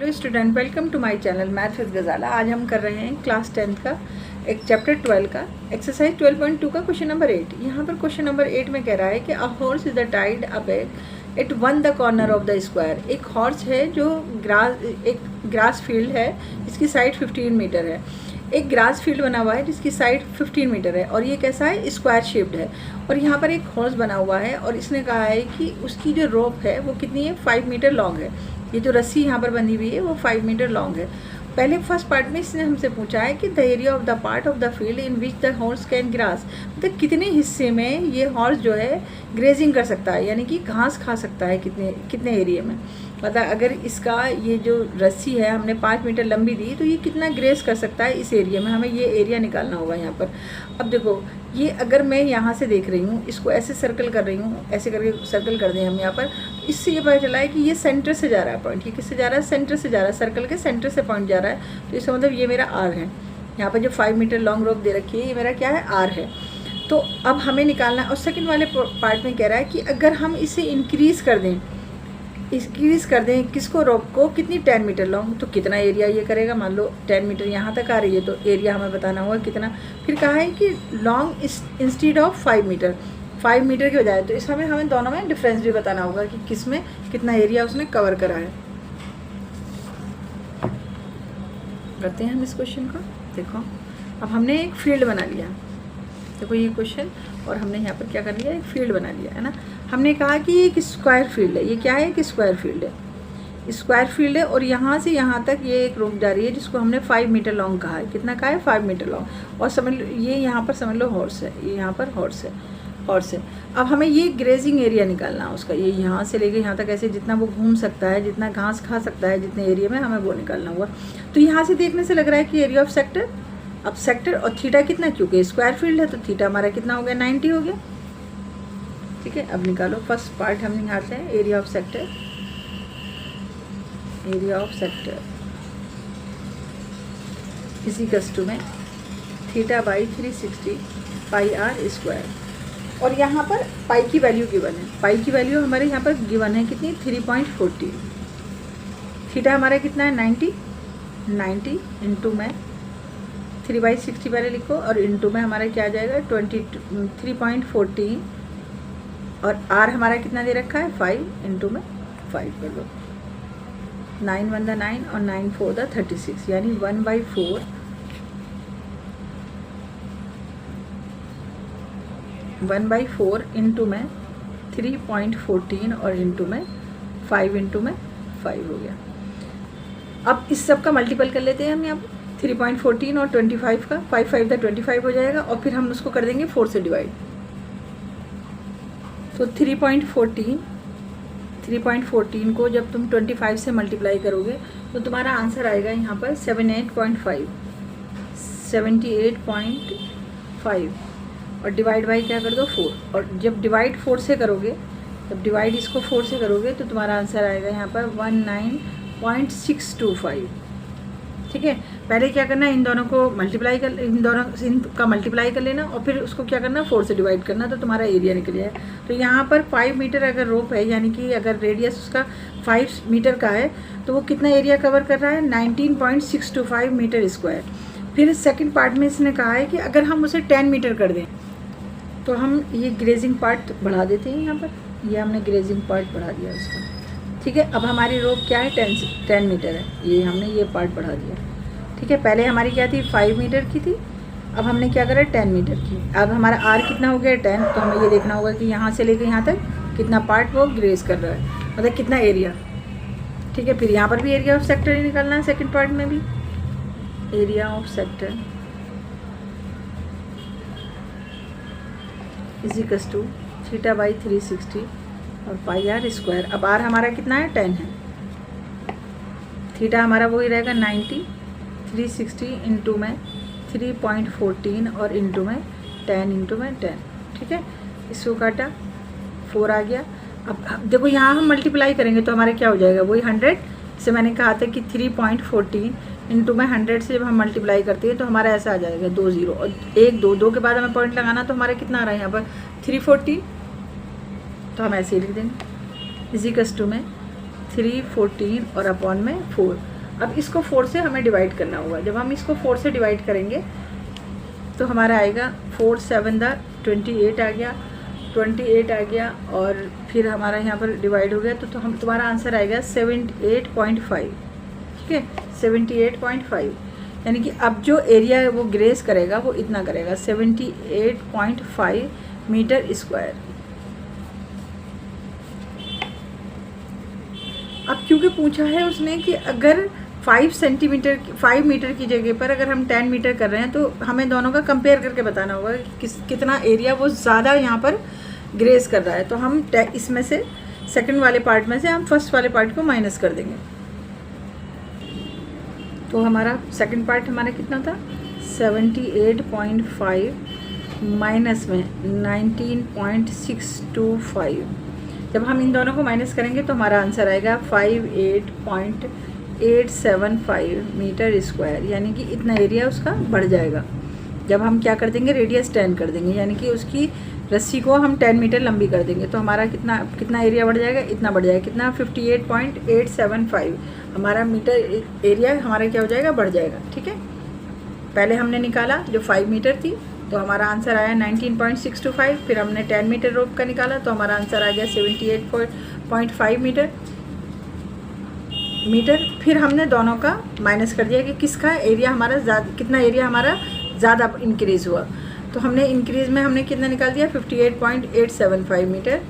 Hello student, welcome to my channel math with Ghazala. आज हम कर रहे हैं क्लास 10 का एक चैप्टर 12 का एक्सरसाइज 12.2 का क्वेश्चन नंबर 8। यहाँ पर क्वेश्चन नंबर 8 में कह रहा है कि a horse is the Tide a bag it one the corner of the square. एक हॉर्स है जो एक ग्रास फील्ड है जिसकी साइड 15 मीटर है। एक ग्रास फील्ड बना हुआ है जिसकी साइड 15 मीटर है और ये कैसा है, स्क्वायर शेप्ड है। और यहाँ पर एक हॉर्स बना हुआ है और इसने कहा है कि उसकी जो रोप है वो कितनी है, 5 मीटर लॉन्ग है। ये जो रस्सी यहाँ पर बंधी हुई है वो 5 मीटर लॉन्ग है। पहले फर्स्ट पार्ट में इसने हमसे पूछा है कि the area of the part of the field in which the horse can grass, मतलब कितने हिस्से में ये हॉर्स जो है ग्रेजिंग कर सकता है, यानी कि घास खा सकता है, कितने एरिया में। मतलब अगर इसका ये जो रस्सी है हमने 5 मीटर लंबी दी तो ये कितना ग्रेस कर सकता है इस एरिया में, हमें ये एरिया निकालना होगा यहाँ पर। अब देखो ये अगर मैं यहाँ से देख रही हूँ, इसको ऐसे सर्कल कर रही हूँ, ऐसे करके सर्कल कर दें हम यहाँ पर, इससे ये पता चला है कि ये सेंटर से जा रहा है पॉइंट। ये किससे जा रहा है, सेंटर से जा रहा है, सर्कल के सेंटर से पॉइंट जा रहा है। तो इसका मतलब ये मेरा आर है। यहाँ पर जो 5 मीटर लॉन्ग रोप दे रखी है ये मेरा क्या है, आर है। तो अब हमें निकालना, और सेकेंड वाले पार्ट में कह रहा है कि अगर हम इसे इंक्रीज़ कर दें किसको, रोप को, कितनी 10 मीटर लॉन्ग, तो कितना एरिया ये करेगा। मान लो 10 मीटर यहाँ तक आ रही है तो एरिया हमें बताना होगा कितना। फिर कहा है कि long instead of 5 metre, 5 metre के बजाय। तो इसमें हमें दोनों में डिफरेंस भी बताना होगा कि किस में कितना एरिया उसने कवर करा है। करते हैं हम इस क्वेश्चन को। देखो अब हमने एक फील्ड बना लिया, देखो ये क्वेश्चन, और हमने यहाँ पर क्या कर लिया, एक फील्ड बना लिया है ना। हमने कहा कि ये एक स्क्वायर फील्ड है। ये क्या है, एक स्क्वायर फील्ड है, स्क्वायर फील्ड है। और यहाँ से यहाँ तक ये एक रोप जा रही है जिसको हमने 5 मीटर लॉन्ग कहा है। कितना कहा है, 5 मीटर लॉन्ग। और समझ लो ये यहाँ पर समझ लो हॉर्स है, ये यहाँ पर हॉर्स है। अब हमें ये ग्रेजिंग एरिया निकालना है उसका, ये यहाँ से लेके यहाँ तक ऐसे जितना वो घूम सकता है, जितना घास खा सकता है, जितने एरिया में, हमें वो निकालना हुआ। तो यहाँ से देखने से लग रहा है कि एरिया ऑफ सेक्टर, अब सेक्टर और थीटा कितना, क्योंकि स्क्वायर फील्ड है तो थीटा हमारा कितना हो गया, 90 हो गया। ठीक है, अब निकालो फर्स्ट पार्ट हम निकालते हैं, area of sector. Area of sector इसी कस्टू में theta by 360 pi r square. और यहाँ पर पाई की वैल्यू गिवन है, पाई की वैल्यू हमारे यहाँ पर गिवन है कितनी, 3.40। थीटा हमारा कितना है, 90 इंटू में 3/60 पहले लिखो, और इंटू में हमारा क्या आ जाएगा, 3.14। और आर हमारा कितना दे रखा है, 5 इंटू में 5 कर लो। 9 1 9 और 9 4 36, यानी 1/4 इंटू में 3.14 और इंटू में 5 इंटू में 5 हो गया। अब इस सब का मल्टीपल कर लेते हैं हम यहाँ पर, 3.14 और 25 का, 5 5 25 हो जाएगा। और फिर हम उसको कर देंगे 4 से डिवाइड। तो 3.14 को जब तुम 25 से मल्टीप्लाई करोगे तो तुम्हारा आंसर आएगा यहाँ पर 78.5। और डिवाइड बाई क्या कर दो, 4। और जब डिवाइड 4 से करोगे, जब डिवाइड इसको 4 से करोगे तो तुम्हारा आंसर आएगा यहाँ पर 19.625। ठीक है, पहले क्या करना है, इन दोनों का मल्टीप्लाई कर लेना, और फिर उसको क्या करना, 4 से डिवाइड करना, तो तुम्हारा एरिया निकल जाए। तो यहाँ पर 5 मीटर अगर रोप है, यानी कि अगर रेडियस उसका 5 मीटर का है तो वो कितना एरिया कवर कर रहा है, 19.625 मीटर स्क्वायर। फिर सेकंड पार्ट में इसने कहा है कि अगर हम उसे 10 मीटर कर दें तो हम ये ग्रेजिंग पार्ट बढ़ा देते हैं। यहाँ पर ये हमने ग्रेजिंग पार्ट बढ़ा दिया उसका। ठीक है, अब हमारी रोप क्या है, 10 मीटर है, ये हमने ये पार्ट बढ़ा दिया। ठीक है, पहले हमारी क्या थी, 5 मीटर की थी, अब हमने क्या करा, 10 मीटर की। अब हमारा आर कितना हो गया, 10। तो हमें ये देखना होगा कि यहाँ से लेकर यहाँ तक कितना पार्ट वो ग्रेज कर रहा है, मतलब कितना एरिया। ठीक है, फिर यहाँ पर भी एरिया ऑफ सेक्टर ही निकालना है, सेकेंड पार्ट में भी area of sector is equals to theta by 360 और पाई आर स्क्वायर। अब आर हमारा कितना है, 10 है, थीटा हमारा वही रहेगा 90, 360 इंटू में 3.14 और इंटू में 10 इंटू में 10। ठीक है, इसको काटा, 4 आ गया। अब देखो यहाँ हम मल्टीप्लाई करेंगे तो हमारे क्या हो जाएगा, वही 100 से मैंने कहा था कि 3.14 इंटू में 100 से जब हम मल्टीप्लाई करते हैं तो हमारा ऐसा आ जाएगा 2 0 और 1 2 के बाद हमें पॉइंट लगाना, तो हमारा कितना आ रहा है यहाँ पर 340। तो हम ऐसे ही लिख देंगे इजिकल्स टू में 314 और अपॉन में 4। अब इसको 4 से हमें डिवाइड करना होगा। जब हम इसको 4 से डिवाइड करेंगे तो हमारा आएगा 4 7 द 28 आ गया, 28 आ गया, और फिर हमारा यहाँ पर डिवाइड हो गया तो हम तुम्हारा आंसर आएगा 78.5। ठीक है, 78.5, यानी कि अब जो एरिया है वो ग्रेस करेगा वो इतना करेगा 78.5 मीटर स्क्वायर। अब क्योंकि पूछा है उसने कि अगर 5 मीटर की जगह पर अगर हम 10 मीटर कर रहे हैं तो हमें दोनों का कंपेयर करके बताना होगा कि कितना एरिया वो ज़्यादा यहाँ पर ग्रेस कर रहा है। तो हम इसमें से सेकंड वाले पार्ट में से हम फर्स्ट वाले पार्ट को माइनस कर देंगे। तो हमारा सेकंड पार्ट हमारा कितना था 78.5 माइनस में 19.625। जब हम इन दोनों को माइनस करेंगे तो हमारा आंसर आएगा 58.875 मीटर स्क्वायर, यानी कि इतना एरिया उसका बढ़ जाएगा। जब हम क्या कर देंगे रेडियस 10 कर देंगे, यानी कि उसकी रस्सी को हम 10 मीटर लंबी कर देंगे तो हमारा कितना एरिया बढ़ जाएगा, इतना बढ़ जाएगा, कितना 58.875 हमारा मीटर एरिया हमारा क्या हो जाएगा, बढ़ जाएगा। ठीक है, पहले हमने निकाला जो 5 मीटर थी तो हमारा आंसर आया 19.625, फिर हमने 10 मीटर रोप का निकाला तो हमारा आंसर आ गया 78.5 मीटर। फिर हमने दोनों का माइनस कर दिया कि किसका एरिया हमारा कितना एरिया हमारा ज़्यादा इंक्रीज़ हुआ। तो हमने इंक्रीज़ में हमने कितना निकाल दिया 58.875 मीटर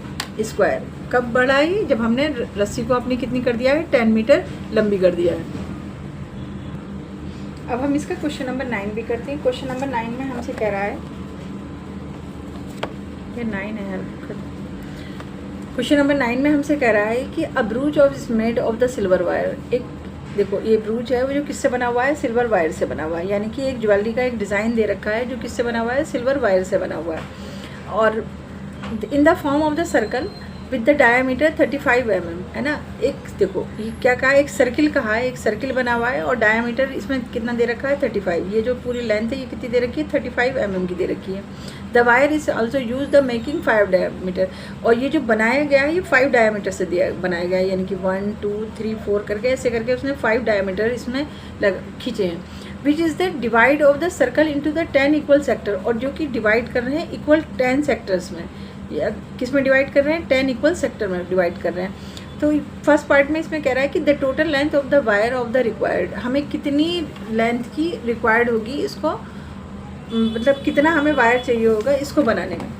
स्क्वायर। कब बढ़ाई, जब हमने रस्सी को अपनी कितनी कर दिया है 10 मीटर लंबी कर दिया है। अब हम इसका क्वेश्चन नंबर 9 भी करते हैं। क्वेश्चन नंबर 9 में हमसे कह रहा है, ये 9 है यार। क्वेश्चन नंबर 9 में हमसे कह रहा है कि a brooch of is made of the silver wire. एक देखो ये ब्रूच है वो जो किससे बना हुआ है, सिल्वर वायर से बना हुआ है, यानी कि एक ज्वेलरी का एक डिज़ाइन दे रखा है जो किससे बना हुआ है, सिल्वर वायर से बना हुआ है, और in the form of the circle with the diameter 35 mm, है ना। एक देखो ये क्या कहा है, एक सर्किल कहा है, एक सर्किल बना हुआ है और डायमीटर इसमें कितना दे रखा है 35। ये जो पूरी लेंथ है ये कितनी दे रखी है 35 mm की दे रखी है। The wire is also use the making 5 diameter, और ये जो बनाया गया है ये 5 डायमीटर से बनाया गया है, यानी कि 1 2 3 4 करके ऐसे करके उसने 5 डायमीटर इसमें खींचे हैं। Which is the divide of the circle into the 10 equal sector, और जो कि डिवाइड कर रहे हैं इक्वल 10 सेक्टर्स में, या किस में डिवाइड कर रहे हैं 10 इक्वल सेक्टर में डिवाइड कर रहे हैं। तो फर्स्ट पार्ट में इसमें कह रहा है कि the total length of the wire of the required, हमें कितनी लेंथ की रिक्वायर्ड होगी इसको, मतलब कितना हमें वायर चाहिए होगा इसको बनाने में।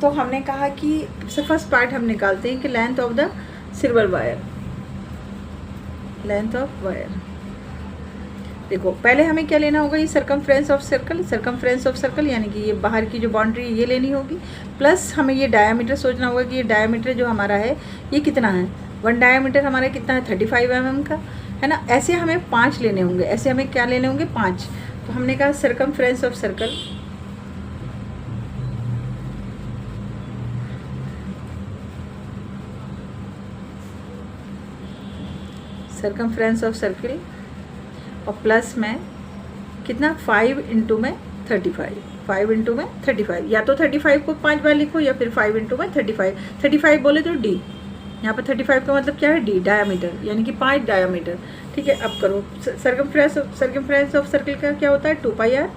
तो हमने कहा कि फर्स्ट पार्ट हम निकालते हैं कि length of the silver wire, length of wire. देखो पहले हमें क्या लेना होगा, ये circumference of circle, circumference of circle यानी कि ये बाहर की जो बाउंड्री ये लेनी होगी, प्लस हमें ये डायामीटर सोचना होगा कि ये डायामीटर जो हमारा है ये कितना है, 1 डायामीटर हमारा कितना है 35 mm का, है ना। ऐसे हमें 5 लेने होंगे, ऐसे हमें क्या लेने होंगे 5। तो हमने कहा circumference of circle, circumference of circle और प्लस में कितना 5 इंटू में 35, 5 इंटू में 35, या तो 35 को 5 बार लिखो या फिर 5 इंटू में 35 बोले तो डी, यहाँ पर 35 का मतलब क्या है डी, डायामीटर, यानी कि 5 डायामीटर। ठीक है, अब करो सर्कमफ्रेंस ऑफ सर्कल का क्या होता है 2πr,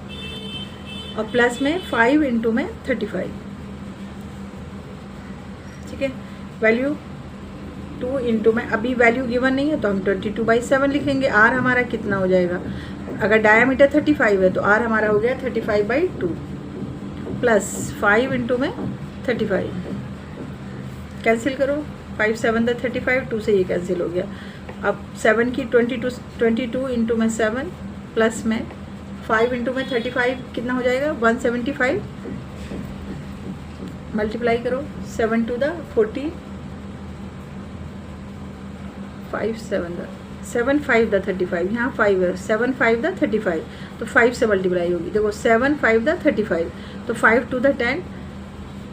और प्लस में 5 इंटू में 35। ठीक है, वैल्यू 2 इंटू में, अभी वैल्यू गिवन नहीं है तो हम 22/7 लिखेंगे। आर हमारा कितना हो जाएगा, अगर डायामीटर 35 है तो आर हमारा हो गया 35/2 प्लस 5 इंटू में 35, कैंसिल करो, 5 7 द 35, 2 से ये कैंसिल हो गया। अब 7 की 22 इंटू में 7 प्लस में 5 इंटू में 35 कितना हो जाएगा 175, मल्टीप्लाई करो 7 टू द 40, 5 5 द 35, यहाँ 5 है, 7 5 द 35, तो 5 से मल्टीप्लाई होगी। देखो 7 5 द 35, तो 5 टू द 10,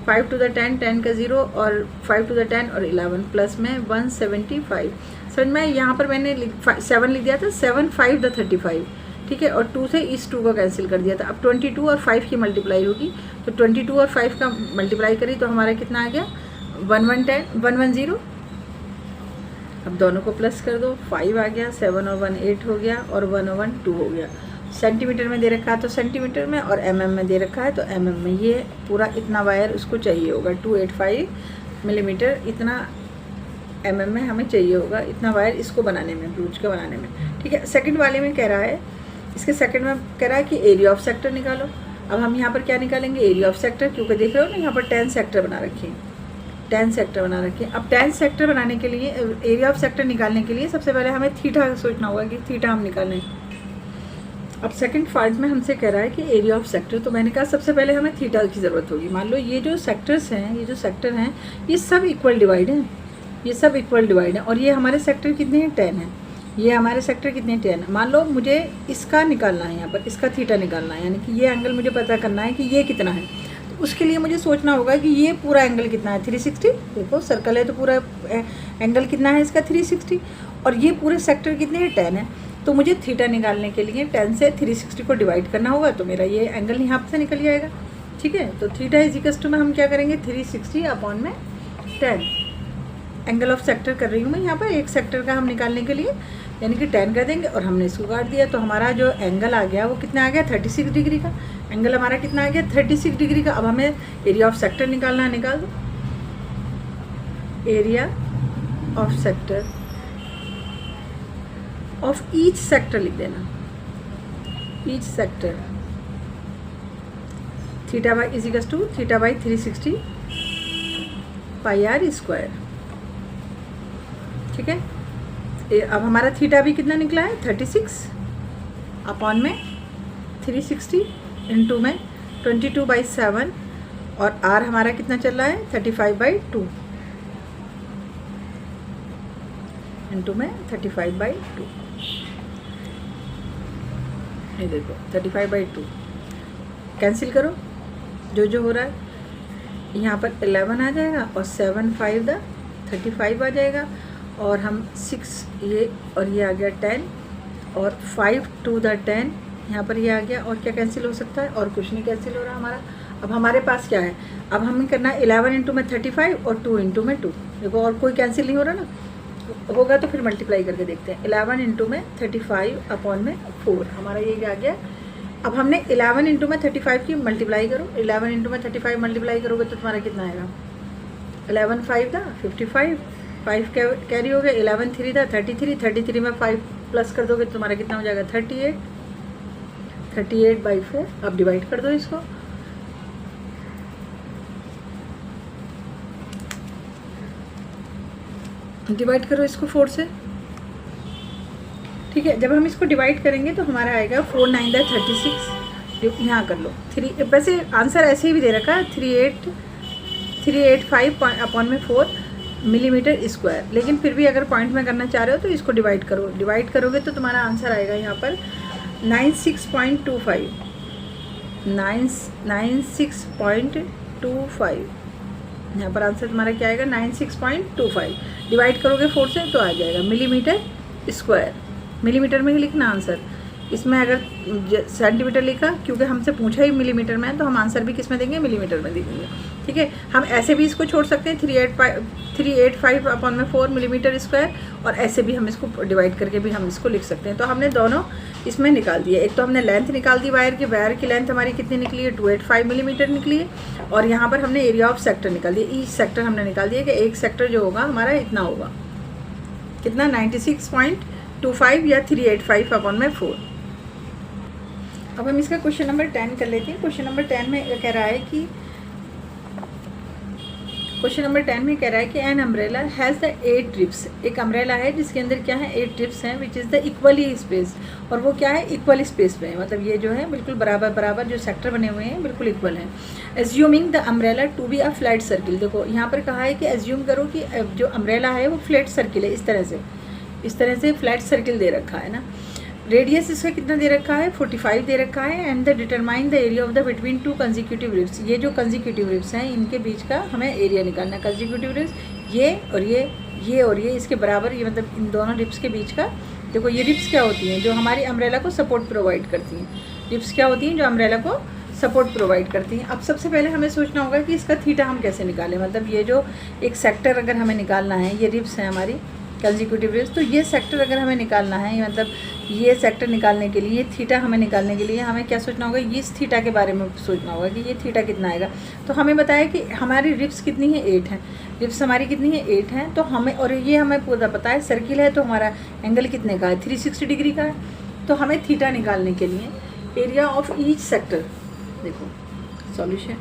5 टू द 10, 10 का 0 और 5 टू द 10 और 11 प्लस में 175। समझ में, यहाँ पर मैंने 7 लिख दिया था, 7 5 द 35, ठीक है, और 2 से इस 2 को कैंसिल कर दिया था। अब 22 और 5 की मल्टीप्लाई होगी, तो 22 और 5 का मल्टीप्लाई करी तो हमारा कितना आ गया 110, अब दोनों को प्लस कर दो, 5 आ गया, 7 और 1 8 हो गया, और 1 और 1 2 हो गया। सेंटीमीटर में दे रखा है तो सेंटीमीटर में, और mm में दे रखा है तो mm में। ये पूरा इतना वायर उसको चाहिए होगा, 285 मिलीमीटर इतना mm में हमें चाहिए होगा, इतना वायर इसको बनाने में, ब्रूच का बनाने में। ठीक है, सेकंड वाले में कह रहा है, इसके सेकंड में कह रहा है कि एरिया ऑफ सेक्टर निकालो। अब हम यहाँ पर क्या निकालेंगे, एरिया ऑफ सेक्टर, क्योंकि देख रहे हो ना यहाँ पर 10 सेक्टर बना रखे हैं, 10 सेक्टर बना रखे हैं। अब 10 सेक्टर बनाने के लिए, एरिया ऑफ सेक्टर निकालने के लिए सबसे पहले हमें थीटा सोचना होगा कि थीटा हम निकालें। अब सेकंड पार्ट में हमसे कह रहा है कि एरिया ऑफ सेक्टर, तो मैंने कहा सबसे पहले हमें थीटा की ज़रूरत होगी। मान लो ये जो सेक्टर्स हैं, ये जो सेक्टर हैं, ये सब इक्वल डिवाइड हैं, ये सब इक्वल डिवाइड हैं, और ये हमारे सेक्टर कितने हैं, 10 हैं। ये हमारे सेक्टर कितने 10 है। मान लो मुझे इसका निकालना है, यहाँ पर इसका थीटा निकालना है, यानी कि ये एंगल मुझे पता करना है कि ये कितना है। तो उसके लिए मुझे सोचना होगा कि ये पूरा एंगल कितना है, 360। देखो सर्कल है तो पूरा एंगल कितना है इसका, 360, और ये पूरे सेक्टर कितने हैं, 10 है। तो मुझे थीटा निकालने के लिए 10 से 360 को डिवाइड करना होगा, तो मेरा ये एंगल यहाँ से निकल जाएगा। ठीक है, तो थीटा इज इक्वल्स टू में हम क्या करेंगे, 360 अपॉन में 10। एंगल ऑफ सेक्टर कर रही हूँ मैं यहाँ पर, एक सेक्टर का हम निकालने के लिए, यानी कि 10 कर देंगे, और हमने इसको काट दिया, तो हमारा जो एंगल आ गया वो कितना आ गया, 36 डिग्री का। एंगल हमारा कितना आ गया, 36 डिग्री का। अब हमें एरिया ऑफ सेक्टर निकालना है, निकाल दो। Area of sector of each sector लिख देना, each sector, theta by is equals to theta by 360 pi r square. ठीक है, अब हमारा थीटा भी कितना निकला है, 36 अपॉन में 360 इंटू में 22/7, और आर हमारा कितना चल रहा है, 35/2 इंटू में 35/2। ये देखो 35/2 कैंसिल करो, जो जो हो रहा है यहाँ पर 11 आ जाएगा, और 7 5 35 आ जाएगा, और हम 6 ये, और ये आ गया 10, और 5 2 10, यहाँ पर ये आ गया, और क्या कैंसिल हो सकता है, और कुछ नहीं कैंसिल हो रहा हमारा। अब हमारे पास क्या है, अब हमें करना है 11 इंटू में 35 और 2 इंटू में 2। देखो और कोई कैंसिल नहीं हो रहा ना, होगा तो फिर मल्टीप्लाई करके देखते हैं। 11 इंटू में 35 अपॉन में 4, हमारा ये आ गया। अब हमने 11 इंटू में 35 की मल्टीप्लाई करो, 11 इंटू में 35 मल्टीप्लाई करोगे तो तुम्हारा कितना आएगा, 11 5 था 55, 5 कैरी हो गया, 11 3 था 33, 33 में 5 प्लस कर दोगे तो तुम्हारा कितना हो जाएगा, 38, 38/4। अब डिवाइड कर दो इसको, डिवाइड करो इसको 4 से। ठीक है, जब हम इसको डिवाइड करेंगे तो हमारा आएगा 4 9 36। यहाँ कर लो 3, वैसे आंसर ऐसे ही भी दे रखा है 385 अपॉन में 4 मिलीमीटर स्क्वायर, लेकिन फिर भी अगर पॉइंट में करना चाह रहे हो तो इसको डिवाइड करो। डिवाइड करोगे तो तुम्हारा आंसर आएगा यहाँ पर 96.25, 96.25। यहाँ पर आंसर तुम्हारा क्या आएगा, 96.25। डिवाइड करोगे 4 से तो आ जाएगा मिलीमीटर स्क्वायर। मिलीमीटर में ही लिखना आंसर, इसमें अगर सेंटीमीटर लिखा, क्योंकि हमसे पूछा ही मिलीमीटर में है, तो हम आंसर भी किस में देंगे, मिलीमीटर में देंगे। ठीक है, हम ऐसे भी इसको छोड़ सकते हैं 385 अपॉन में 4 मिलीमीटर स्क्वायर, और ऐसे भी हम इसको डिवाइड करके भी हम इसको लिख सकते हैं। तो हमने दोनों इसमें निकाल दिए। एक तो हमने लेंथ निकाल दी वायर की लेंथ हमारी कितनी निकली है, 285 मिलीमीटर निकली है, और यहाँ पर हमने एरिया ऑफ सेक्टर निकाल दिया। ईच सेक्टर हमने निकाल दिया कि एक सेक्टर जो होगा हमारा इतना होगा, कितना, 96.25 या 385 अपॉन में 4। अब हम इसका क्वेश्चन नंबर 10 कर लेते हैं। क्वेश्चन नंबर 10 में कह रहा है कि an umbrella has the 8 trips. एक अम्ब्रेला है जिसके अंदर क्या है, 8 ट्रिप्स हैं, which is the equally space. और वो क्या है, इक्वल स्पेस में है, मतलब ये जो है बिल्कुल बराबर जो सेक्टर बने हुए हैं बिल्कुल इक्वल हैं। Assuming the umbrella to be a flat circle. देखो यहाँ पर कहा है कि एज्यूम करो कि जो अम्ब्रेला है वो फ्लैट सर्किल है, इस तरह से फ्लैट सर्किल दे रखा है ना। रेडियस इसका कितना दे रखा है, 45 दे रखा है। And the determine the area of the between 2 consecutive ribs. ये जो कंजिक्यूटिव रिब्स हैं इनके बीच का हमें एरिया निकालना है। कंजिक्यूटिव रिब्स ये और ये इसके बराबर, ये मतलब इन दोनों रिब्स के बीच का। देखो ये रिब्स क्या होती हैं, जो हमारी अम्ब्रेला को सपोर्ट प्रोवाइड करती हैं। रिब्स क्या होती हैं, जो अम्ब्रेला को सपोर्ट प्रोवाइड करती हैं। अब सबसे पहले हमें सोचना होगा कि इसका थीटा हम कैसे निकालें। मतलब ये जो एक सेक्टर अगर हमें निकालना है, ये रिब्स हैं हमारी, कंसेक्यूटिव रेज। तो ये सेक्टर अगर हमें निकालना है, मतलब ये सेक्टर निकालने के लिए, थीटा हमें निकालने के लिए हमें क्या सोचना होगा, इस थीटा के बारे में सोचना होगा कि ये थीटा कितना आएगा। तो हमें बताया कि हमारी रिप्स कितनी है, 8 है, रिप्स हमारी कितनी है, 8 है। तो हमें, और ये हमें पूरा पता है सर्किल है, तो हमारा एंगल कितने का है, 360 डिग्री का है। तो हमें थीटा निकालने के लिए एरिया ऑफ ईच सेक्टर, देखो solution,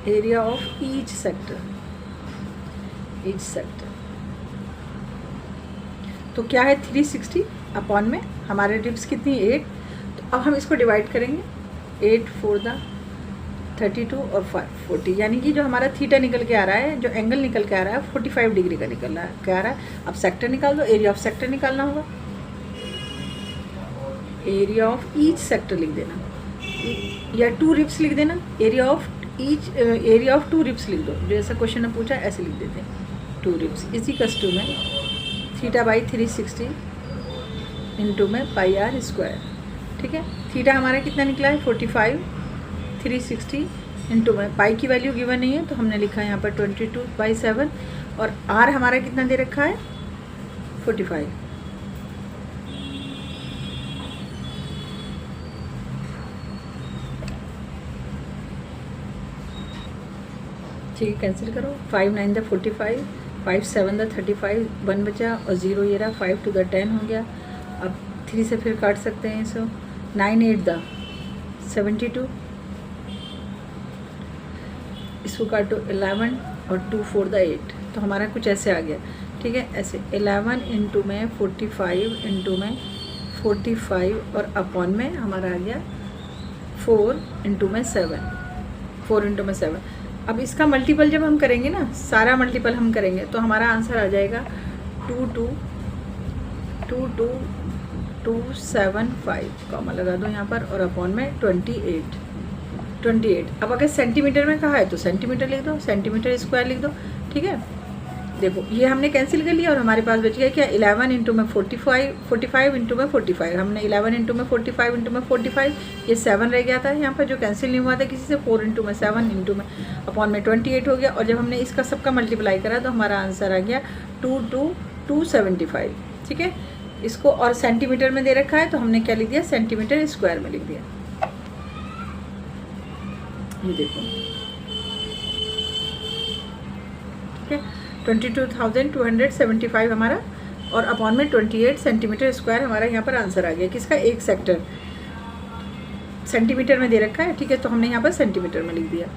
area of each sector, तो क्या है 360 अपॉन में हमारे रिप्स कितनी 8। तो अब हम इसको डिवाइड करेंगे, 8 4 32 और 5 40, यानी कि जो हमारा थीटा निकल के आ रहा है, जो एंगल निकल के आ रहा है 45 डिग्री का निकल रहा है, क्या आ रहा है। अब सेक्टर निकाल दो, एरिया ऑफ सेक्टर निकालना होगा, एरिया ऑफ ईच सेक्टर लिख देना, या 2 रिप्स लिख देना, area of each, area of 2 रिप्स लिख दो, जैसा क्वेश्चन ने पूछा ऐसे लिख देते हैं 2 रिप्स। इसी कस 2 में थीटा बाई 360 इंटू में पाई आर स्क्वायर, ठीक है। थीटा हमारा कितना निकला है 45, 360 इंटू में पाई की वैल्यू गिवन नहीं है तो हमने लिखा है यहाँ पर 22/7, और आर हमारा कितना दे रखा है 45। ठीक है, कैंसिल करो, 5 9 द 45, 5 7 द 35, 1 बचा और 0 ये रहा, 5 2 द 10 हो गया। अब 3 से फिर काट सकते हैं इसको, 9 8 द 72, इसको काटो 11 और 2 4 द 8, तो हमारा कुछ ऐसे आ गया, ठीक है। ऐसे 11 इंटू में 45 इंटू में 45 और अपॉन में हमारा आ गया 4 इंटू में 7, 4 इंटू में 7। अब इसका मल्टीपल जब हम करेंगे ना, सारा मल्टीपल हम करेंगे तो हमारा आंसर आ जाएगा 22275, कॉमा लगा दो यहाँ पर, और अपॉन में 28। अब अगर सेंटीमीटर में कहा है तो सेंटीमीटर लिख दो, सेंटीमीटर स्क्वायर लिख दो, ठीक है। देखो ये हमने कैंसिल कर लिया और हमारे पास बच गया क्या, 11 इंटू में 45 इंटू में 45, हमने 11 इंटू में 45 इंटू में 45, ये 7 रह गया था यहाँ पर जो कैंसिल नहीं हुआ था किसी से, 4 इंटू में 7 इंटू में अपॉन में 28 हो गया। और जब हमने इसका सबका मल्टीप्लाई करा तो हमारा आंसर आ गया 22275, ठीक है। इसको और सेंटीमीटर में दे रखा है तो हमने क्या लिख दिया, सेंटीमीटर स्क्वायर में लिख दिया। ये देखो, ठीक है, 22,275 हमारा, और अपॉन में 28 सेंटीमीटर स्क्वायर हमारा यहाँ पर आंसर आ गया। किसका, एक सेक्टर, सेंटीमीटर में दे रखा है, ठीक है, तो हमने यहाँ पर सेंटीमीटर में लिख दिया,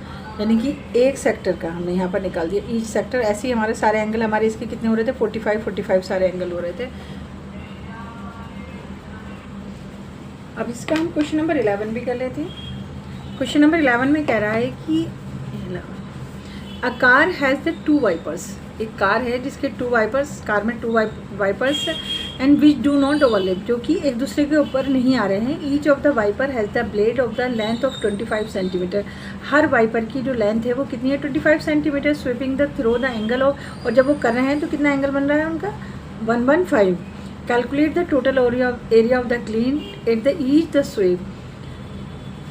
यानी कि एक सेक्टर का हमने यहाँ पर निकाल दिया ईच सेक्टर। ऐसे ही हमारे सारे एंगल हमारे इसके कितने हो रहे थे, 45 सारे एंगल हो रहे थे। अब इसका हम क्वेश्चन नंबर 11 भी कर लेते हैं। क्वेश्चन नंबर 11 में कह रहा है कि a car has the 2 wipers, एक कार है जिसके 2 वाइपर्स, कार में 2 wipers and which do not overlap, जो कि एक दूसरे के ऊपर नहीं आ रहे हैं। Each of the wiper has the blade of the length of 25 centimetre, हर वाइपर की जो लेंथ है वो कितनी है, 25 centimetre. Sweeping the through the angle of, और जब वो कर रहे हैं तो कितना एंगल बन रहा है उनका, 115। Calculate the total area of the clean at the each the SVEEP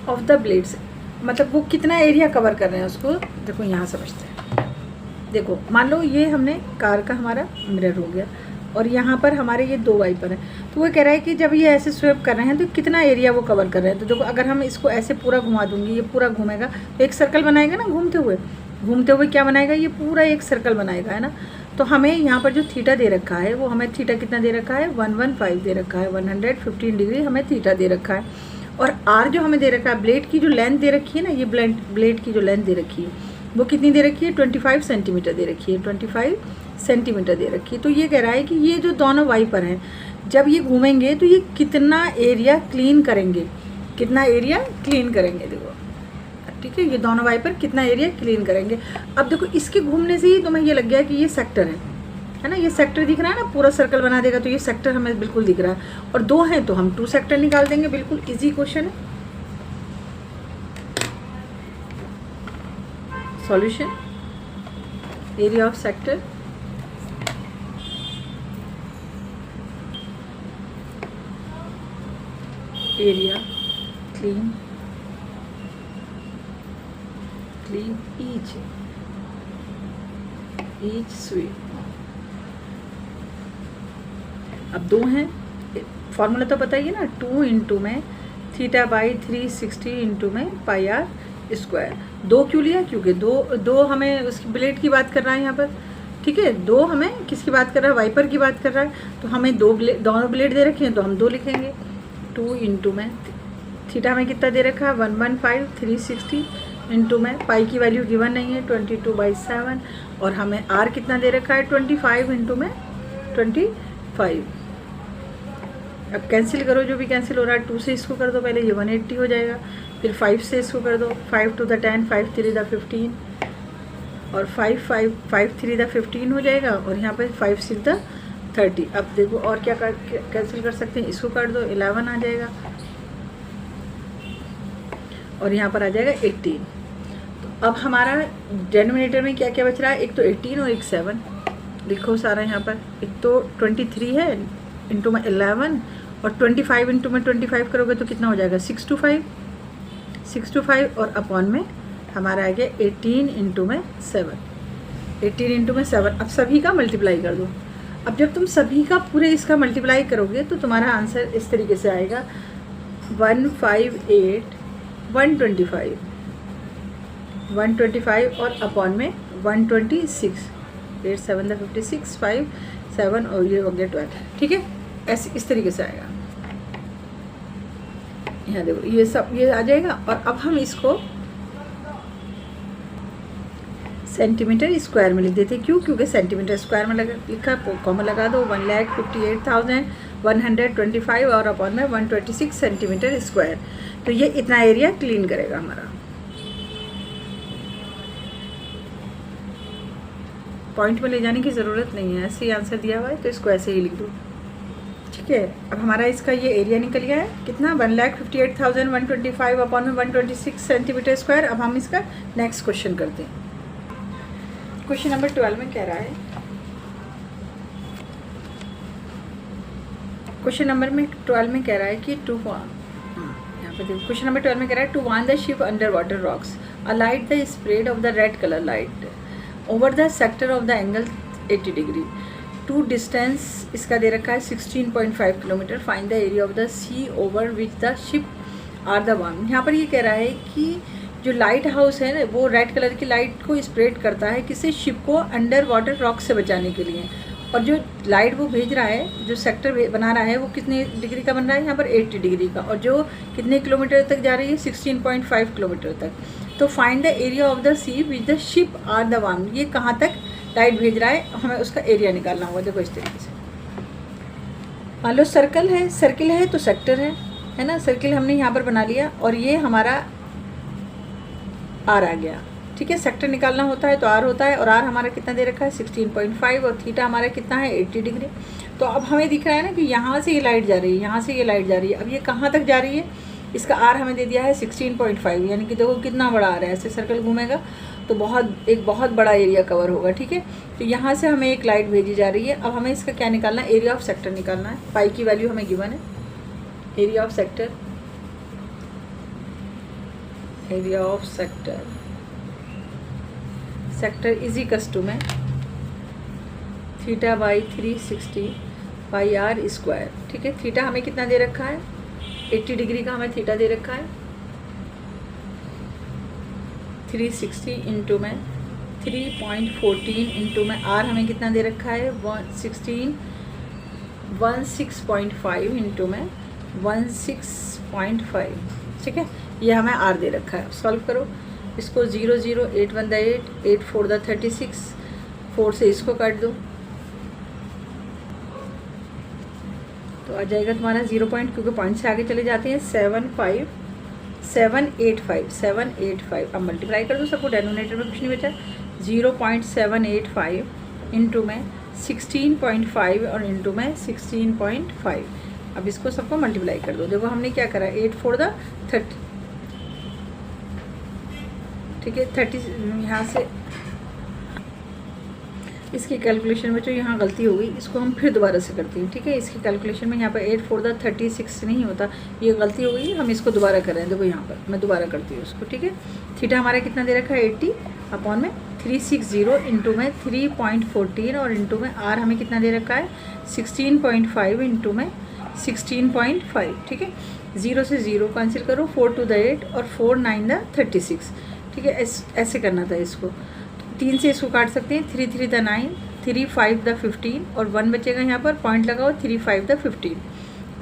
of the blades, मतलब वो कितना एरिया कवर कर रहे हैं उसको। देखो यहाँ समझते हैं, देखो मान लो ये हमने कार का हमारा मिरर हो गया और यहाँ पर हमारे ये 2 वाइपर हैं, तो वो कह रहा है कि जब ये ऐसे स्वेप कर रहे हैं तो कितना एरिया वो कवर कर रहे हैं। तो देखो अगर हम इसको ऐसे पूरा घुमा दूंगी, ये पूरा घूमेगा तो एक सर्कल बनाएगा ना, घूमते हुए क्या बनाएगा, ये पूरा एक सर्कल बनाएगा, है ना। तो हमें यहाँ पर जो थीटा दे रखा है वो हमें थीटा कितना दे रखा है, 115 दे रखा है, 115 डिग्री हमें थीटा दे रखा है। और आर जो हमें दे रखा है, ब्लेड की जो लेंथ दे रखी है ना, ये ब्लेड की जो लेंथ दे रखी है वो कितनी दे रखी है, 25 सेंटीमीटर दे रखी है, 25 सेंटीमीटर दे रखी है। तो ये कह रहा है कि ये जो दोनों वाइपर हैं जब ये घूमेंगे तो ये कितना एरिया क्लीन करेंगे, देखो, ठीक है, ये दोनों वाइपर कितना एरिया क्लीन करेंगे। अब देखो इसके घूमने से ही तुम्हें ये लग गया कि ये सेक्टर है ना, ये सेक्टर दिख रहा है ना, पूरा सर्कल बना देगा तो ये सेक्टर हमें बिल्कुल दिख रहा है। और 2 हैं तो हम 2 सेक्टर निकाल देंगे, बिल्कुल इजी क्वेश्चन है। Solution, area of sector, area clean each each sweep. अब 2 हैं, फॉर्मूला तो बताइए ना, 2 इंटू में थीटा बाई 360 इंटू में पाई आर स्क्वायर। 2 क्यों लिया? क्योंकि दो हमें उसकी ब्लेड की बात कर रहा है यहाँ पर, ठीक है। 2 हमें किसकी बात कर रहा है? वाइपर की बात कर रहा है। तो हमें दोनों ब्लेड दे रखे हैं तो हम 2 लिखेंगे। 2 इंटू में थीटा हमें कितना दे रखा है? 115 360 इंटू में पाई की वैल्यू गिवन नहीं है 22/7, और हमें आर कितना दे रखा है? 25 इंटू में 25। अब कैंसिल करो, जो भी कैंसिल हो रहा है। 2 से इसको कर दो पहले, ये 180 हो जाएगा। फिर 5 से इसको कर दो, 5 to the 10, 5 3 the 15, और 5 3 the 15 हो जाएगा, और यहाँ पे 5 6 the 30। अब देखो और क्या कैंसिल कर सकते हैं, इसको कर दो, 11 आ जाएगा, और यहाँ पर आ जाएगा 18। तो अब हमारा डिनोमिनेटर में क्या क्या बच रहा है? एक तो 18 और एक 7। लिखो सारा यहाँ पर। एक तो 23 है इंटू में 11, और 25 इंटू में 25 करोगे तो कितना हो जाएगा? 6 to 5, और अपॉन में हमारा आ गया 18 इंटू में 7। 18 इंटू में 7। अब सभी का मल्टीप्लाई कर दो। अब जब तुम सभी का पूरे इसका मल्टीप्लाई करोगे तो तुम्हारा आंसर इस तरीके से आएगा 158 125 और अपॉन में 126। 8 7 56, 5 7 और ये हो गया 12, ठीक है। ऐसे इस तरीके से आएगा। यहाँ देखो ये सब ये आ जाएगा, और अब हम इसको सेंटीमीटर स्क्वायर में लिख देते हैं। क्यों? क्योंकि सेंटीमीटर स्क्वायर में लिखा, कॉमा लगा दो। 1,58,125 और अपॉन में 126 सेंटीमीटर स्क्वायर। तो ये इतना एरिया क्लीन करेगा हमारा। पॉइंट में ले जाने की ज़रूरत नहीं है, ऐसे ही आंसर दिया हुआ है तो इसको ऐसे ही लिख दो, ठीक है। अब हमारा इसका ये एरिया निकल गया है कितना? 1,58,125 अपॉन में 126 सेंटीमीटर स्क्वायर। अब हम इसका नेक्स्ट क्वेश्चन करते हैं। क्वेश्चन नंबर 12 में कह रहा है, क्वेश्चन नंबर 12 में कह रहा है कि यहाँ पे देखो, क्वेश्चन नंबर 12 में कह रहा है to warn the ship under water rocks a light the spread of the red colour light over the sector of the angle 80 degree. To distance इसका दे रखा है 16.5 kilometre. Find the area of the sea over which the ship are the warn. यहाँ पर ये कह रहा है कि जो लाइट हाउस है ना, वो रेड कलर की लाइट को स्प्रेड करता है किसी शिप को अंडर वाटर रॉक से बचाने के लिए। और जो लाइट वो भेज रहा है, जो सेक्टर बना रहा है, वो कितने डिग्री का बन रहा है? यहाँ पर 80 डिग्री का। और जो कितने किलोमीटर तक जा रही है? 16.5 किलोमीटर तक। तो find the area of the sea which the ship are the warn. ये कहाँ तक लाइट भेज रहा है, हमें उसका एरिया निकालना होगा। देखो इस तरीके से, मान लो सर्कल है तो सेक्टर है ना। सर्कल हमने यहाँ पर बना लिया, और ये हमारा आर आ गया, ठीक है। सेक्टर निकालना होता है तो आर होता है, और आर हमारा कितना दे रखा है? 16.5, और थीटा हमारा कितना है? 80 डिग्री। तो अब हमें दिख रहा है ना कि यहाँ से ये लाइट जा रही है, यहाँ से ये लाइट जा रही है। अब ये कहाँ तक जा रही है? इसका आर हमें दे दिया है 16.5, यानी कि देखो कितना बड़ा आ रहा है। ऐसे सर्कल घूमेगा तो एक बहुत बड़ा एरिया कवर होगा, ठीक है। तो यहाँ से हमें एक लाइट भेजी जा रही है। अब हमें इसका क्या निकालना है? एरिया ऑफ सेक्टर निकालना है। पाई की वैल्यू हमें गिवन है। Area of sector is equals to में theta by 360 pi r square, ठीक है। थीटा हमें कितना दे रखा है? 80 डिग्री का हमें थीटा दे रखा है। 360 इंटू में 3.14 इंटू में आर हमें कितना दे रखा है? 16.5 इंटू में 16.5, ठीक है। ये हमें आर दे रखा है। सॉल्व करो इसको। 0 0 8 1 8 8 4 36, 4 से इसको काट दो तो आ जाएगा तुम्हारा 0 पॉइंट, क्योंकि पॉइंट से आगे चले जाते हैं। 785 अब मल्टीप्लाई कर दो सबको। डेनोमिनेटर में कुछ नहीं बचा। 0.785 इंटू में 16.5 और इंटू में 16.5। अब इसको सबको मल्टीप्लाई कर दो। देखो हमने क्या करा, 8 4 30, ठीक है। 30 यहाँ से इसकी कैलकुलेशन में जो यहाँ गलती हो गई इसको हम फिर दोबारा से करते हैं, ठीक है। इसकी कैलकुलेशन में यहाँ पर 8 4 36 नहीं होता, ये गलती हो गई, हम इसको दोबारा कर रहे हैं। देखो यहाँ पर मैं दोबारा करती हूँ उसको, ठीक है। थीटा हमारा कितना दे रखा है 80 अपॉन में 360 इंटू में 3.14 और इंटू में आर हमें कितना दे रखा है 16.5 इंटू में 16.5, ठीक है। 0 से 0 कैंसिल करो, 4 to the 8 और 4 9 the 36, ठीक है। ऐसे करना था इसको, 3 से इसको काट सकते हैं, 3 3 the 9, 3 5 the 15 और 1 बचेगा यहाँ पर, पॉइंट लगाओ 3 5 the 15।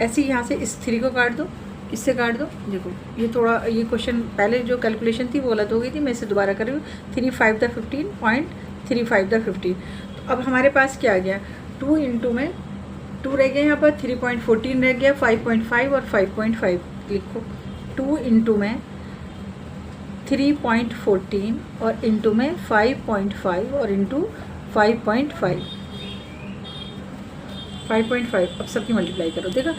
ऐसे यहाँ से इस 3 को काट दो, इससे काट दो। देखो ये थोड़ा ये क्वेश्चन पहले जो कैलकुलेशन थी वो गलत हो गई थी, मैं इसे दोबारा कर रही हूँ। 3 5 the 15 पॉइंट 3 5 the 15। तो अब हमारे पास क्या आ गया 2 इंटू में 2 रह गया यहाँ पर, 3.14 रह गया, 5.5 और 5.5 लिखो। 2 इंटू में 3.14 और इंटू में 5.5 और इंटू 5.5 5.5। अब सबकी मल्टीप्लाई करो, देखा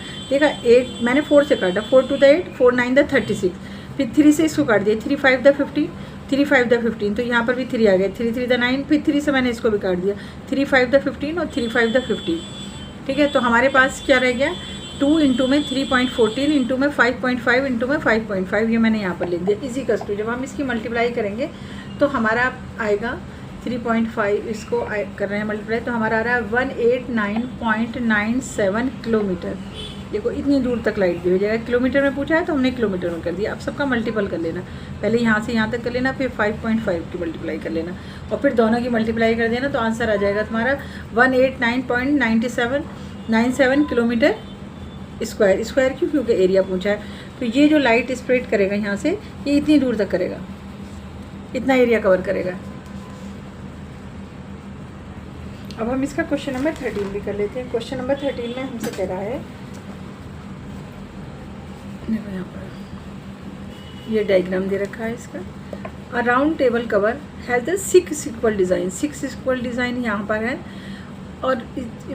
8 मैंने 4 से काटा, 4 to the 8, 4 9 the 36, फिर 3 से इसको काट दिया, 3 5 the 15, 3 5 the 15, तो यहाँ पर भी 3 आ गया, 3 3 the 9, फिर 3 से मैंने इसको भी काट दिया, 3 5 the 15 और 3 5 the 15, ठीक है। तो हमारे पास क्या रह गया 2 इंटू में 3.14 इंटू में 5.5 इंटू में 5.5, ये मैंने यहाँ पर लिख दिया। इसी कस टू जब हम इसकी मल्टीप्लाई करेंगे तो हमारा आएगा 3.5, इसको कर रहे हैं मल्टीप्लाई, तो हमारा आ रहा है 189.97 किलोमीटर। देखो इतनी दूर तक लाइट दी हो जाएगा, किलोमीटर में पूछा है तो हमने किलोमीटर में कर दिया। अब सबका मल्टीपल कर लेना, पहले यहाँ से यहाँ तक कर लेना, फिर 5.5 की मल्टीप्लाई कर लेना और फिर दोनों की मल्टीप्लाई कर देना, तो आंसर आ जाएगा तुम्हारा 189.97 किलोमीटर स्क्वायर। स्क्वायर क्यों? क्योंकि एरिया पूछा है। तो ये जो लाइट स्प्रेड करेगा यहाँ से, ये इतनी दूर तक करेगा, इतना एरिया कवर करेगा। अब हम इसका क्वेश्चन नंबर 13 भी कर लेते हैं। क्वेश्चन नंबर 13 में हमसे कह रहा है, यहाँ पर ये डायग्राम दे रखा है इसका, a round table cover has the 6 equal design. 6 equal design यहाँ पर है और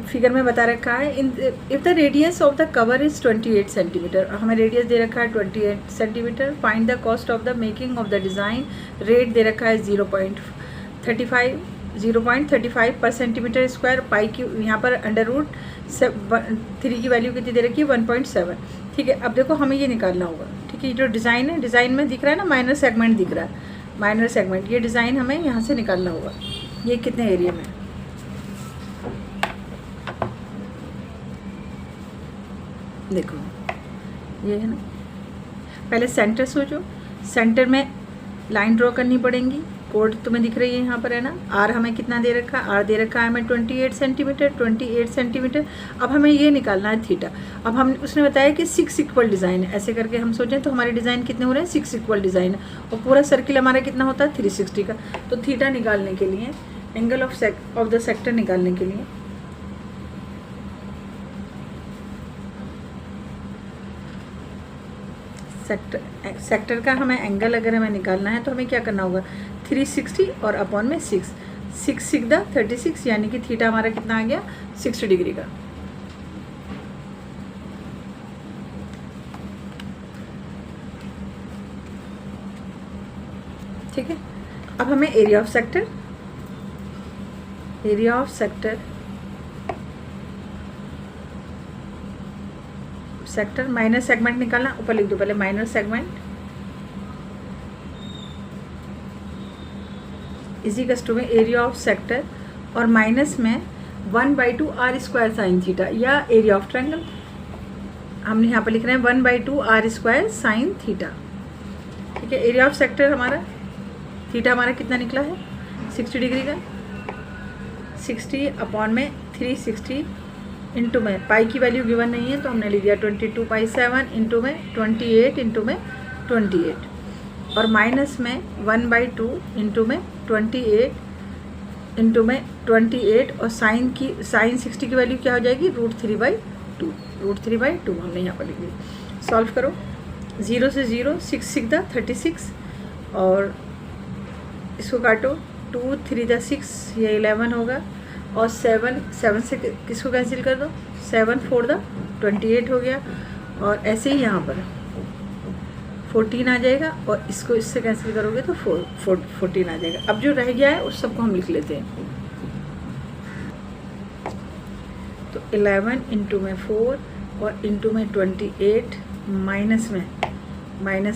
फिगर में बता रखा है if the radius of the cover is 28 centimetre. हमें रेडियस दे रखा है 28 centimetre. Find the cost of the making of the design. Rate दे रखा है 0.35 पर सेंटीमीटर स्क्वायर। पाई की यहाँ पर √3 की वैल्यू कितनी दे रखी है 1.7, ठीक है। अब देखो हमें ये निकालना होगा, ठीक है। ये जो डिज़ाइन है, डिज़ाइन में दिख रहा है ना माइनर सेगमेंट दिख रहा है, माइनर सेगमेंट, ये डिज़ाइन हमें यहाँ से निकालना होगा। ये कितने एरिया में, देखो ये है ना, पहले सेंटर सोचो, सेंटर में लाइन ड्रॉ करनी पड़ेगी। कोड तुम्हें दिख रही है यहाँ पर है ना। आर हमें कितना दे रखा है, आर दे रखा है हमें 28 सेंटीमीटर, 28 सेंटीमीटर। अब हमें ये निकालना है थीटा। अब हम उसने बताया कि 6 इक्वल डिज़ाइन है, ऐसे करके हम सोचें तो हमारे डिज़ाइन कितने हो रहे हैं 6 इक्वल डिज़ाइन है और पूरा सर्किल हमारा कितना होता है 360 का। तो थीटा निकालने के लिए, एंगल ऑफ द सेक्टर निकालने के लिए सेक्टर का हमें एंगल अगर हमें निकालना है तो हमें क्या करना होगा 360 और अपॉन में 6 6 × 36, यानी कि थीटा हमारा कितना आ गया 60 डिग्री का। ठीक है। अब हमें area of sector minor segment निकालना। ऊपर लिख दो पहले माइनर सेगमेंट इसी कस्टू में एरिया ऑफ सेक्टर और माइनस में 1/2 r स्क्वायर साइन थीटा या एरिया ऑफ ट्रायंगल। हमने यहाँ पर लिख रहे हैं 1/2 r स्क्वायर साइन थीटा। ठीक है। एरिया ऑफ सेक्टर हमारा थीटा हमारा कितना निकला है 60 डिग्री का। 60 अपॉन में 360 इंटू में पाई की वैल्यू गिवन नहीं है तो हमने लिख दिया 22/7 इंटू में 28 इंटू में 28 और माइनस में 1/2 इंटू में 28 इंटू में 28 और साइन 60 की वैल्यू क्या हो जाएगी √3/2। √3/2 हमने यहाँ पर लिख दी। सॉल्व करो 0 से 0 6 6 36 और इसको काटो 2 3 6 ये 11 होगा और 7 से किसको कैंसिल कर दो 7 4 28 हो गया और ऐसे ही यहाँ पर 14 आ जाएगा और इसको इससे कैंसिल करोगे तो 14 आ जाएगा। अब जो रह गया है उस सबको हम लिख लेते हैं। तो 11 इंटू में 4 और इंटू में 28 माइनस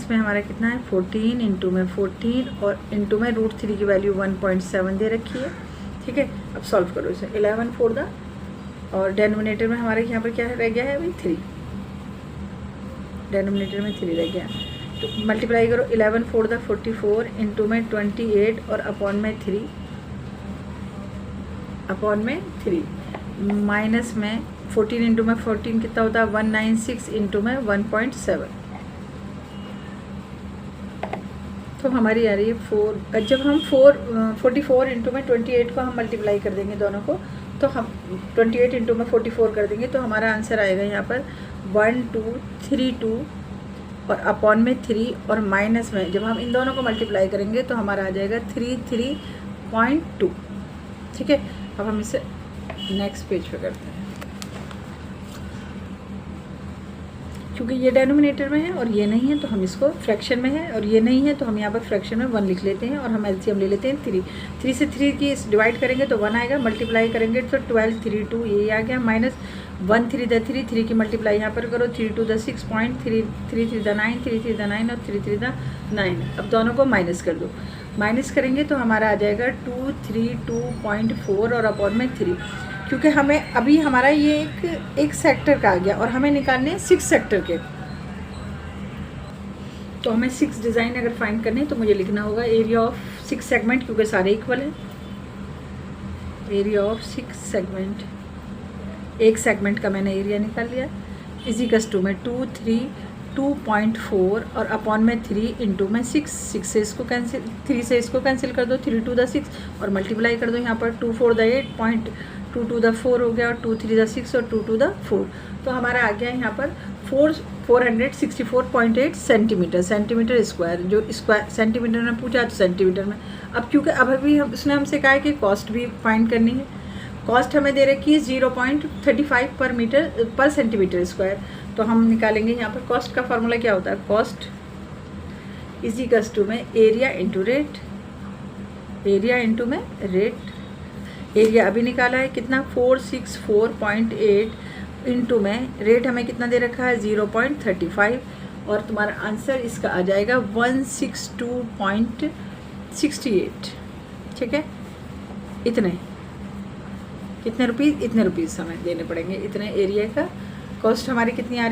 में हमारा कितना है 14 इंटू में 14 और इंटू में √3 की वैल्यू 1.7 दे रखी है। ठीक है, अब सॉल्व करो इसे। 11 4 दा और डेनोमिनेटर में हमारे यहाँ पर क्या रह गया है भाई 3, डेनोमिनेटर में 3 रह गया। तो मल्टीप्लाई करो 11 4 दा 44 इंटू में 28 और अपॉन में 3 माइनस में 14 इंटू में 14 कितना होता है 196 इंटू में 1.7। तो हमारी आ रही है 4। जब हम 44 इंटू में 28 को हम मल्टीप्लाई कर देंगे दोनों को, तो हम 28 इंटू में 44 कर देंगे तो हमारा आंसर आएगा यहाँ पर 1232 और अपॉन में 3 और माइनस में जब हम इन दोनों को मल्टीप्लाई करेंगे तो हमारा आ जाएगा 33.2। ठीक है, अब हम इसे नेक्स्ट पेज पे करते हैं। क्योंकि ये डेनोमिनेटर में है और ये नहीं है तो हम इसको फ्रैक्शन में है, और ये नहीं है तो हम यहाँ पर फ्रैक्शन में 1 लिख लेते हैं और हम एलसीएम ले लेते हैं 3 से 3 की डिवाइड करेंगे तो 1 आएगा, मल्टीप्लाई करेंगे तो 12 3 2 ये आ गया, माइनस 1 3 द 3 की मल्टीप्लाई यहाँ पर करो 3 2 द 6 पॉइंट 3 3 द 9 3 3 द 9 और 3 3 द 9। अब दोनों को माइनस कर दो, माइनस करेंगे तो हमारा आ जाएगा 232.4 और अपॉन में 3। क्योंकि हमें अभी हमारा ये एक सेक्टर का आ गया और हमें निकालने हैं 6 सेक्टर के, तो हमें 6 डिज़ाइन अगर फाइंड करने तो मुझे लिखना होगा एरिया ऑफ 6 सेगमेंट, क्योंकि सारे इक्वल हैं। एरिया ऑफ 6 सेगमेंट, एक सेगमेंट का मैंने एरिया निकाल लिया, इजिकल्स टू में 232.4 और अपॉन में 3 इंटू में 6 से इसको कैंसिल, 3 से इसको कैंसिल कर दो, 3 2 द 6 और मल्टीप्लाई कर दो यहाँ पर 2 4 द 8 पॉइंट 2 2 द 4 हो गया और 2 3 द 6 और 2 2 द 4। तो हमारा आ गया यहाँ पर 464.8 सेंटीमीटर स्क्वायर, जो स्क्वायर सेंटीमीटर में पूछा तो सेंटीमीटर में। अब क्योंकि अब अभी हम उसने हमसे कहा है कि कॉस्ट भी फाइंड करनी है, कॉस्ट हमें दे रखी है 0.35 पर सेंटीमीटर स्क्वायर, तो हम निकालेंगे यहाँ पर कॉस्ट का फार्मूला क्या होता है, कॉस्ट इजिकल्स टू में area into rate, area into में रेट। एरिया अभी निकाला है कितना 464.8 इंटू में रेट हमें कितना दे रखा है 0.35 और तुम्हारा आंसर इसका आ जाएगा 162.68। ठीक है, इतने कितने रुपीज़, इतने रुपीज़ हमें देने पड़ेंगे, इतने एरिया का कॉस्ट हमारी कितनी आ रही है।